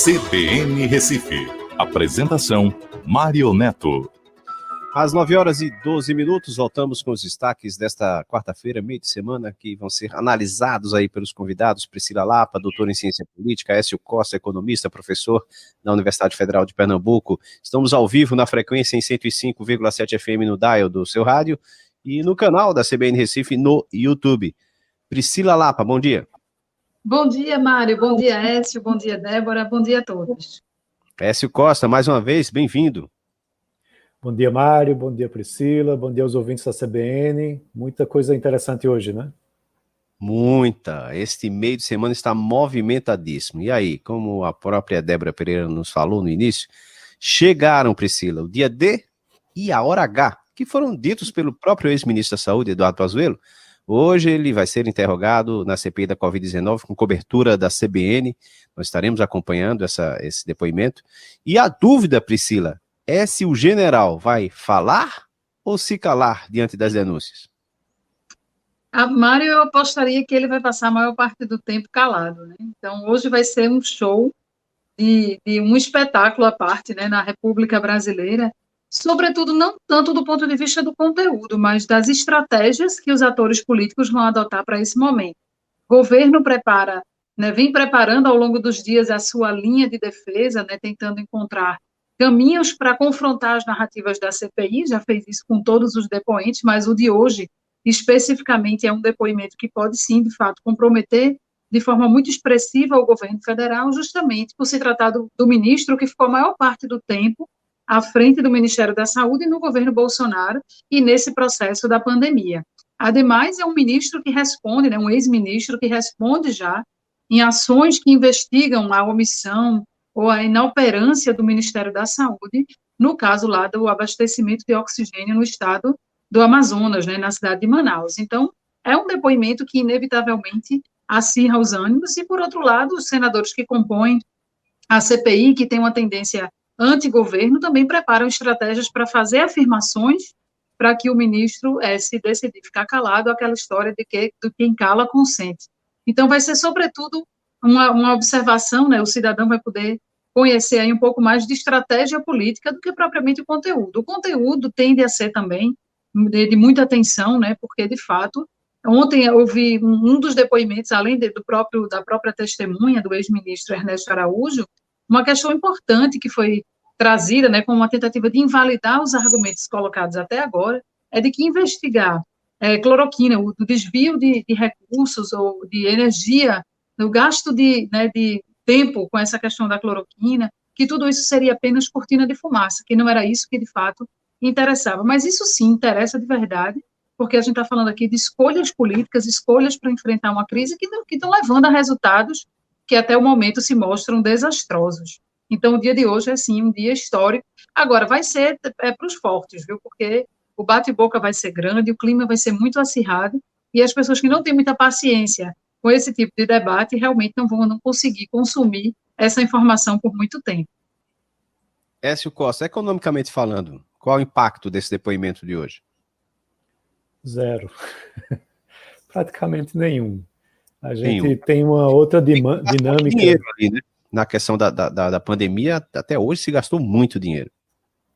CBN Recife. Apresentação, Mário Neto. Às 9h12, voltamos com os destaques desta quarta-feira, meio de semana, que vão ser analisados aí pelos convidados: Priscila Lapa, doutora em Ciência Política, Écio Costa, economista, professor da Universidade Federal de Pernambuco. Estamos ao vivo na frequência em 105,7 FM no dial do seu rádio e no canal da CBN Recife no YouTube. Priscila Lapa, bom dia. Bom dia, Mário. Bom dia, Écio. Bom dia, Débora. Bom dia a todos. Écio Costa, mais uma vez, bem-vindo. Bom dia, Mário. Bom dia, Priscila. Bom dia aos ouvintes da CBN. Muita coisa interessante hoje, né? Muita. Este meio de semana está movimentadíssimo. E aí, como a própria Débora Pereira nos falou no início, chegaram, Priscila, o dia D e a hora H, que foram ditos pelo próprio ex-ministro da Saúde, Eduardo Pazuello. Hoje ele vai ser interrogado na CPI da Covid-19 com cobertura da CBN. Nós estaremos acompanhando esse depoimento. E a dúvida, Priscila, é se o general vai falar ou se calar diante das denúncias? Mário, eu apostaria que ele vai passar a maior parte do tempo calado, né? Então, hoje vai ser um show de um espetáculo à parte, né, na República Brasileira, sobretudo não tanto do ponto de vista do conteúdo, mas das estratégias que os atores políticos vão adotar para esse momento. O governo prepara, né, vem preparando ao longo dos dias a sua linha de defesa, né, tentando encontrar caminhos para confrontar as narrativas da CPI, já fez isso com todos os depoentes, mas o de hoje, especificamente, é um depoimento que pode, sim, de fato, comprometer de forma muito expressiva o governo federal, justamente por se tratar do ministro que ficou a maior parte do tempo à frente do Ministério da Saúde no governo Bolsonaro e nesse processo da pandemia. Ademais, é um ministro que responde, né, um ex-ministro que responde já em ações que investigam a omissão ou a inoperância do Ministério da Saúde, no caso lá do abastecimento de oxigênio no estado do Amazonas, né, na cidade de Manaus. Então, é um depoimento que, inevitavelmente, acirra os ânimos, e, por outro lado, os senadores que compõem a CPI, que tem uma tendência anti-governo, também preparam estratégias para fazer afirmações para que o ministro, se decidir ficar calado, aquela história de que do quem cala consente. Então, vai ser, sobretudo, uma observação, né? O cidadão vai poder conhecer aí um pouco mais de estratégia política do que propriamente o conteúdo. O conteúdo tende a ser também de muita atenção, né? Porque, de fato, ontem eu ouvi um dos depoimentos, além da própria testemunha do ex-ministro Ernesto Araújo, uma questão importante que foi trazida, né, como uma tentativa de invalidar os argumentos colocados até agora, é de que investigar cloroquina, o desvio de recursos ou de energia, o gasto de tempo com essa questão da cloroquina, que tudo isso seria apenas cortina de fumaça, que não era isso que, de fato, interessava. Mas isso sim interessa de verdade, porque a gente está falando aqui de escolhas políticas, escolhas para enfrentar uma crise que estão levando a resultados que até o momento se mostram desastrosos. Então, o dia de hoje é, sim, um dia histórico. Agora, vai ser para os fortes, viu? Porque o bate-boca vai ser grande, o clima vai ser muito acirrado, e as pessoas que não têm muita paciência com esse tipo de debate realmente não vão conseguir consumir essa informação por muito tempo. Écio Costa, economicamente falando, qual o impacto desse depoimento de hoje? Zero. Praticamente nenhum. A gente tem uma outra dinâmica. Dinheiro ali, né? Na questão da pandemia, até hoje se gastou muito dinheiro.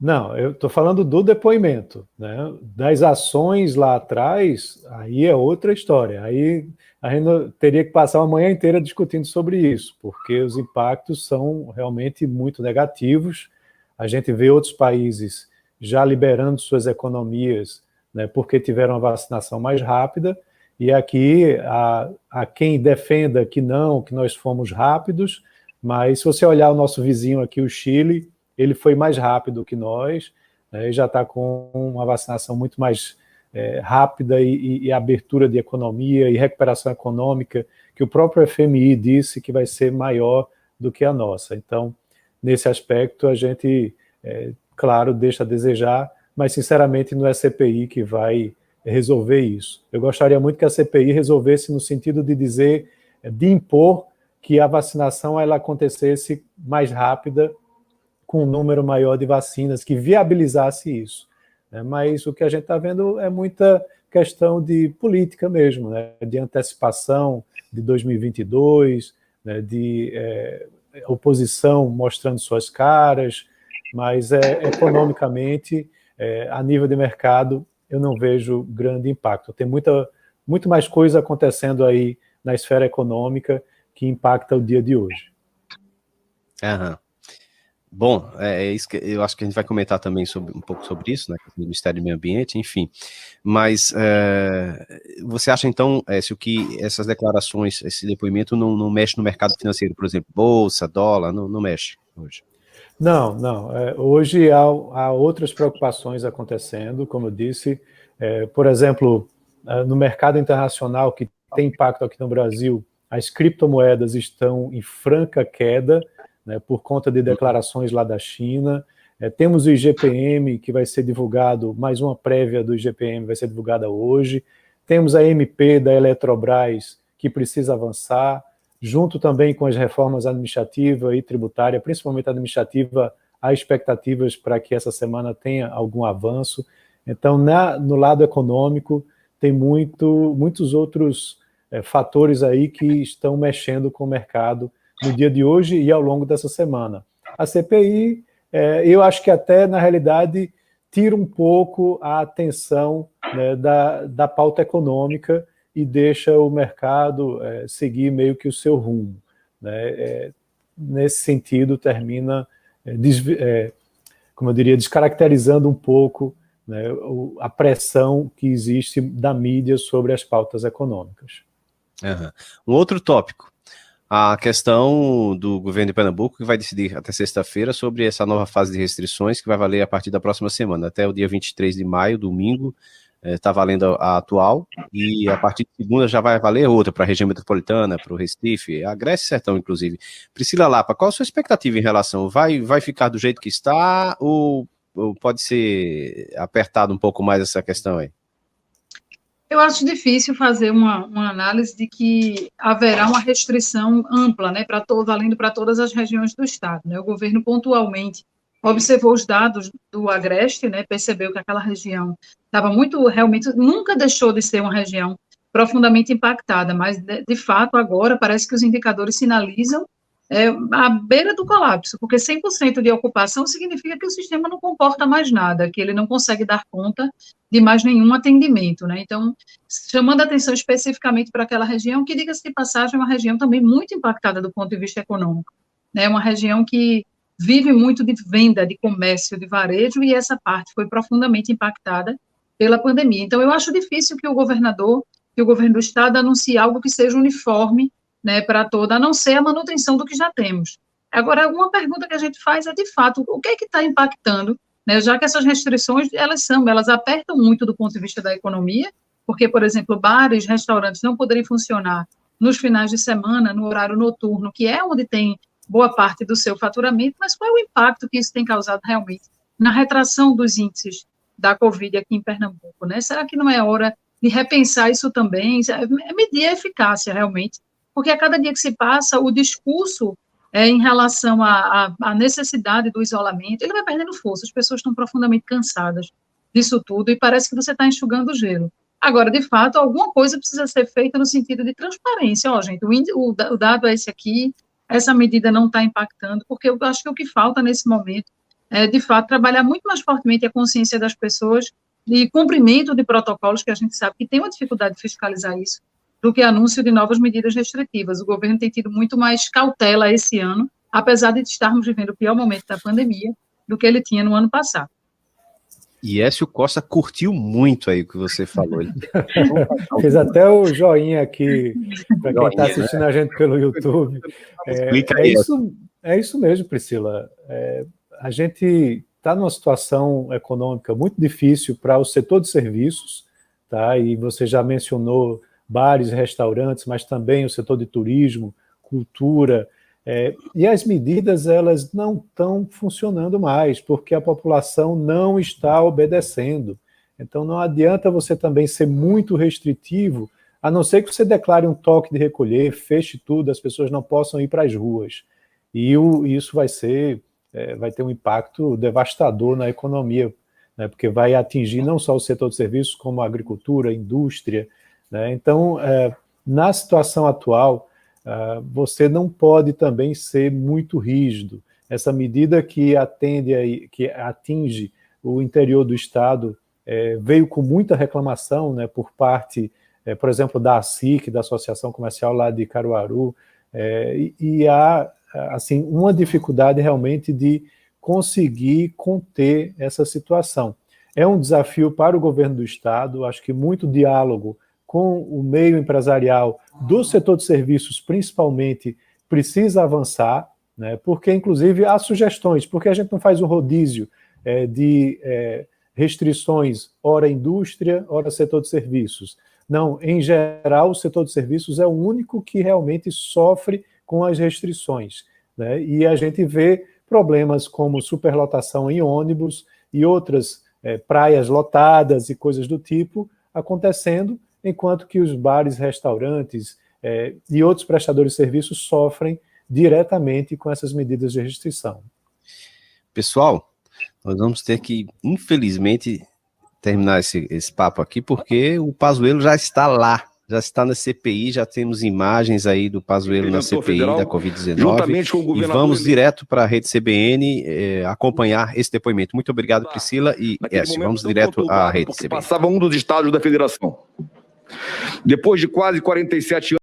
Não, eu estou falando do depoimento, né? Das ações lá atrás, aí é outra história. Aí a gente teria que passar uma manhã inteira discutindo sobre isso, porque os impactos são realmente muito negativos. A gente vê outros países já liberando suas economias, né, porque tiveram a vacinação mais rápida, e aqui há quem defenda que nós fomos rápidos, mas se você olhar o nosso vizinho aqui, o Chile, ele foi mais rápido que nós, né, e já está com uma vacinação muito mais rápida e abertura de economia e recuperação econômica, que o próprio FMI disse que vai ser maior do que a nossa. Então, nesse aspecto, a gente, claro, deixa a desejar, mas, sinceramente, não é a CPI que vai resolver isso. Eu gostaria muito que a CPI resolvesse no sentido de dizer, de impor que a vacinação ela acontecesse mais rápida, com um número maior de vacinas, que viabilizasse isso. Mas o que a gente está vendo é muita questão de política mesmo, né? De antecipação de 2022, né? De oposição mostrando suas caras, mas economicamente, a nível de mercado, eu não vejo grande impacto. Tem muito mais coisa acontecendo aí na esfera econômica que impacta o dia de hoje. Aham. Bom, isso que eu acho que a gente vai comentar também um pouco sobre isso, né, do Ministério do Meio Ambiente, enfim. Mas você acha, então, essas declarações, esse depoimento não mexe no mercado financeiro, por exemplo, bolsa, dólar, não mexe hoje? Não. Hoje há outras preocupações acontecendo, como eu disse. Por exemplo, no mercado internacional, que tem impacto aqui no Brasil, as criptomoedas estão em franca queda, né, por conta de declarações lá da China. Temos o IGPM, que vai ser divulgado, mais uma prévia do IGPM vai ser divulgada hoje. Temos a MP da Eletrobras, que precisa avançar, junto também com as reformas administrativa e tributária, principalmente administrativa, há expectativas para que essa semana tenha algum avanço. Então, no lado econômico, tem muitos outros fatores aí que estão mexendo com o mercado no dia de hoje e ao longo dessa semana. A CPI, eu acho que até, na realidade, tira um pouco a atenção, né, da pauta econômica e deixa o mercado seguir meio que o seu rumo, né? Nesse sentido, termina, como eu diria, descaracterizando um pouco, né, a pressão que existe da mídia sobre as pautas econômicas. Uhum. Um outro tópico, a questão do governo de Pernambuco, que vai decidir até sexta-feira sobre essa nova fase de restrições, que vai valer a partir da próxima semana, até o dia 23 de maio, domingo, está valendo a atual, e a partir de segunda já vai valer outra para a região metropolitana, para o Recife, a Grécia e Sertão, inclusive. Priscila Lapa, qual a sua expectativa em relação? Vai ficar do jeito que está, ou pode ser apertado um pouco mais essa questão aí? Eu acho difícil fazer uma análise de que haverá uma restrição ampla, né, valendo para todas as regiões do estado, né? O governo pontualmente observou os dados do Agreste, né, percebeu que aquela região estava realmente, nunca deixou de ser uma região profundamente impactada, mas, de fato, agora parece que os indicadores sinalizam à beira do colapso, porque 100% de ocupação significa que o sistema não comporta mais nada, que ele não consegue dar conta de mais nenhum atendimento, né? Então, chamando a atenção especificamente para aquela região, que, diga-se de passagem, é uma região também muito impactada do ponto de vista econômico, né? Uma região que vive muito de venda, de comércio, de varejo, e essa parte foi profundamente impactada pela pandemia. Então, eu acho difícil que o governo do estado anuncie algo que seja uniforme, né, para toda, a não ser a manutenção do que já temos. Agora, uma pergunta que a gente faz é, de fato, o que é que está impactando, né, já que essas restrições, elas apertam muito do ponto de vista da economia, porque, por exemplo, bares, restaurantes não poderiam funcionar nos finais de semana, no horário noturno, que é onde tem boa parte do seu faturamento, mas qual é o impacto que isso tem causado realmente na retração dos índices da Covid aqui em Pernambuco, né? Será que não é hora de repensar isso também, medir a eficácia realmente, porque a cada dia que se passa, o discurso em relação à necessidade do isolamento, ele vai perdendo força, as pessoas estão profundamente cansadas disso tudo, e parece que você está enxugando o gelo. Agora, de fato, alguma coisa precisa ser feita no sentido de transparência. Gente, o dado é esse aqui, essa medida não está impactando, porque eu acho que o que falta nesse momento é, de fato, trabalhar muito mais fortemente a consciência das pessoas de cumprimento de protocolos, que a gente sabe que tem uma dificuldade de fiscalizar isso, do que anúncio de novas medidas restritivas. O governo tem tido muito mais cautela esse ano, apesar de estarmos vivendo o pior momento da pandemia, do que ele tinha no ano passado. E Écio Costa curtiu muito aí o que você falou. Fez até o joinha aqui, para quem está assistindo, né, a gente pelo YouTube. É isso mesmo, Priscila. A gente está numa situação econômica muito difícil para o setor de serviços, tá? E você já mencionou bares e restaurantes, mas também o setor de turismo, cultura, e as medidas, elas não estão funcionando mais, porque a população não está obedecendo. Então não adianta você também ser muito restritivo, a não ser que você declare um toque de recolher, feche tudo, as pessoas não possam ir para as ruas. E isso vai ter um impacto devastador na economia, né, porque vai atingir não só o setor de serviços, como a agricultura, a indústria, né? Então, na situação atual, você não pode também ser muito rígido. Essa medida que atinge o interior do estado veio com muita reclamação, né, por parte, por exemplo, da ASIC, da Associação Comercial lá de Caruaru, e há assim, uma dificuldade realmente de conseguir conter essa situação. É um desafio para o governo do estado, acho que muito diálogo com o meio empresarial do setor de serviços, principalmente, precisa avançar, né, porque, inclusive, há sugestões, porque a gente não faz um rodízio de restrições, ora indústria, ora setor de serviços. Não, em geral, o setor de serviços é o único que realmente sofre com as restrições, né, e a gente vê problemas como superlotação em ônibus e outras praias lotadas e coisas do tipo acontecendo, enquanto que os bares, restaurantes e outros prestadores de serviços sofrem diretamente com essas medidas de restrição. Pessoal, nós vamos ter que, infelizmente, terminar esse papo aqui, porque o Pazuello já está lá, já está na CPI, já temos imagens aí do Pazuello na CPI federal, da Covid-19, e vamos direto para a Rede CBN acompanhar esse depoimento. Muito obrigado, Priscila, e vamos direto à Rede CBN. Passava um dos estádios da federação. Depois de quase 47 anos,